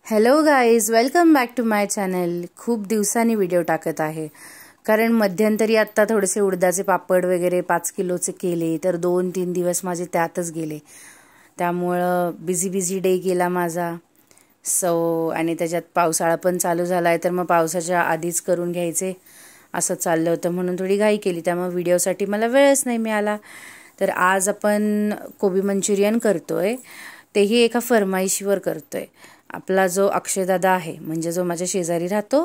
Hello guys, welcome back to my channel. खूप दिवसांनी video टाकत आहे कारण मध्यंतरी आत्ता थोडेसे उडदाचे पापड वगैरे 5 किलोचे केले तर 2-3 दिवस माझे त्यातच गेले. त्यामुळं बिझी डे गेला माझा. आणि त्याच्यात पावसाळा पण चालू झाला आहे तर मग पावसाच्या आधीच करून घ्यायचे असं चाललं होतं, म्हणून थोडी घाई केली. त्यामुळे व्हिडिओसाठी मला वेळच नाही मिळाला. तर आज आपण कोबी मंचुरियन करतोय, तेही एका फरमाईशीवर करतोय. आपला जो अक्षयदादा आहे, म्हणजे जो माझ्या शेजारी राहतो,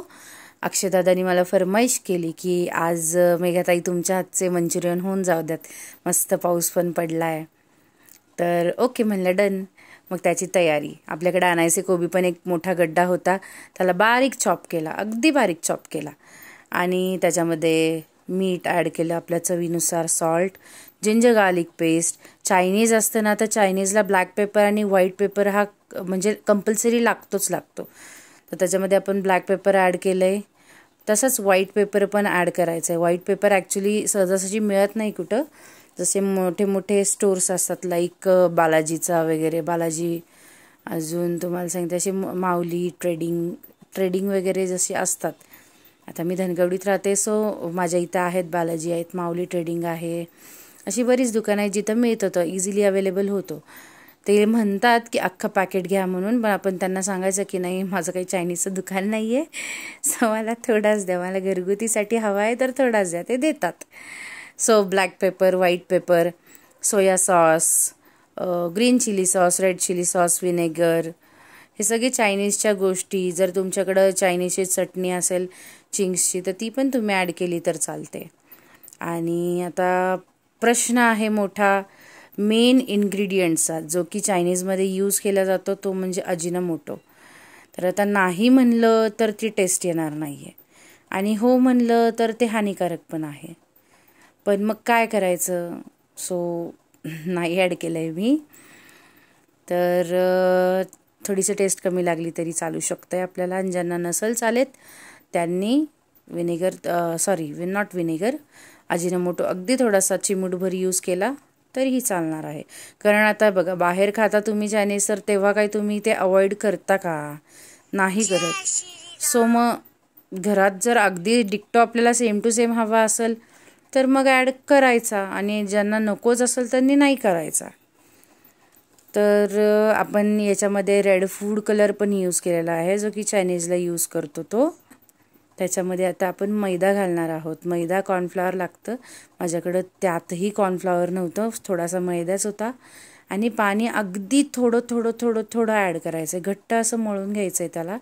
अक्षयदादानी मला फरमाईश केली की आज मेघाताई तुमच्या हातचे मंचुरियन होऊन जाऊ द्यात, मस्त पाऊस पण पडला आहे. तर ओके म्हणलं, डन. मग त्याची तयारी. आपल्याकडे आणायचे कोबी पण एक मोठा गड्डा होता, त्याला बारीक चॉप केला, अगदी बारीक चॉप केला. आणि त्याच्यामध्ये मीठ ॲड केलं, आपल्या चवीनुसार salt, ginger garlic paste. Chinese असतं ना, तर चायनीजला ब्लॅक पेपर आणि व्हाईट पेपर हा म्हणजे कंपल्सरी लागतो. तर त्याच्यामध्ये आपण ब्लॅक पेपर ॲड केलं आहे, तसंच व्हाईट पेपर पण ॲड करायचं आहे. व्हाईट पेपर ॲक्च्युली सहजासहजी मिळत नाही कुठं. जसे मोठे स्टोर्स असतात लाईक बालाजीचा वगैरे, बालाजी, अजून तुम्हाला सांगते असे माऊली ट्रेडिंग वगैरे जसे असतात. आता मी धनगवडीत राहते, सो माझ्या इथं आहेत, बालाजी आहेत, माऊली ट्रेडिंग आहे, अशी बरीच दुकानं आहेत जिथं मिळत होतं, इझिली अवेलेबल होतो. ते म्हणतात की अख्खं पॅकेट घ्या म्हणून, पण आपण त्यांना सांगायचं की नाही, माझं काही चायनीजचं दुकान नाही आहे, सो मला थोडाच द्या, मला घरगुतीसाठी हवा आहे तर थोडाच द्या. ते देतात. So black pepper, white pepper, soya sauce, green chilli sauce, red chilli sauce, vinegar, हे सगळे चायनीजच्या गोष्टी. जर तुमच्याकडं चायनीजची चटणी असेल चिंग्सची तर ती पण तुम्ही ॲड केली तर चालते. आणि आता प्रश्न आहे मोठा मेन इन्ग्रेडियंट्सचा, जो की चायनीजमध्ये यूज केला जातो, तो म्हणजे अजिनोमोटो. तर आता नाही म्हणलं तर ती टेस्ट येणार नाही आहे, आणि हो म्हणलं तर ते हानिकारक पण आहे. पण मग काय करायचं, सो नाही ॲड केलं आहे मी. तर थोडीशी टेस्ट कमी लागली तरी चालू शकतं आहे आपल्याला. आणि ज्यांना नसेल चालेत त्यांनी नॉट विनेगर, अजिनोमोटो अगदी थोडासा चिमूटभर यूज केला तरीही चालणार आहे. कारण आता बघा, बाहेर खाता तुम्ही चायनीज तर तेव्हा काही तुम्ही ते अवॉइड करता का? नाही करत. सो मग घरात जर अगदी डिक्टो आपल्याला सेम टू सेम हवा असेल तर मग ॲड करायचा, आणि ज्यांना नकोच असेल त्यांनी नाही करायचा. तर आपण याच्यामध्ये रेड फूड कलर पण यूज केलेला आहे, जो की चायनीजला यूज करतो तो. त्याच्यामध्ये आता आपण मैदा घालणार आहोत. मैदा, कॉर्नफ्लॉवर लागतं. माझ्याकडं त्यातही कॉर्नफ्लॉवर नव्हतं, थोडासा मैदाच होता. आणि पाणी अगदी थोडं ॲड करायचं आहे, घट्ट असं मळून घ्यायचं आहे त्याला,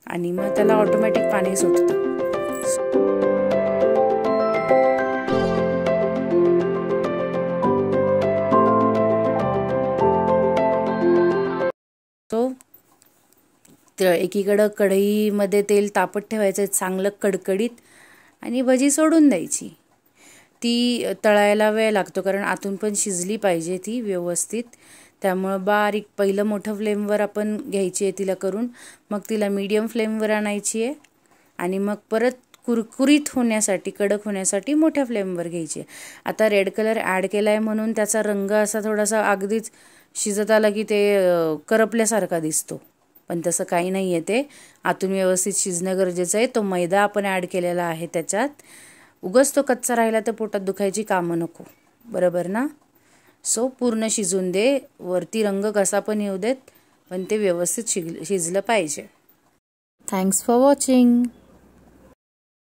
आणि मग त्याला ऑटोमॅटिक पाणी सुटतं. एकीकडं कढईमध्ये तेल तापत ठेवायचं चांगलं कडकडीत, आणि भजी सोडून द्यायची. ती तळायला वेळ लागतो कारण आतून पण शिजली पाहिजे ती व्यवस्थित. त्यामुळं बारीक पहिलं मोठं फ्लेमवर आपण घ्यायची आहे तिला करून, मग तिला मीडियम फ्लेमवर आणायची आहे, आणि मग परत कुरकुरीत होण्यासाठी, कडक होण्यासाठी मोठ्या फ्लेमवर घ्यायची आहे. आता रेड कलर ॲड केला आहे म्हणून त्याचा रंग असा थोडासा अगदीच शिजत आला की ते करपल्यासारखा दिसतो, पण तसं काही नाही आहे. ते आतून व्यवस्थित शिजणं गरजेचं आहे. तो मैदा आपण ॲड केलेला आहे त्याच्यात. उगाच तो कच्चा राहिला तर पोटात दुखायची कामं नको, बरोबर ना? सो पूर्ण शिजून दे, वरती रंग कसा पण येऊ देत, पण ते व्यवस्थित शिजलं पाहिजे. Thanks for watching.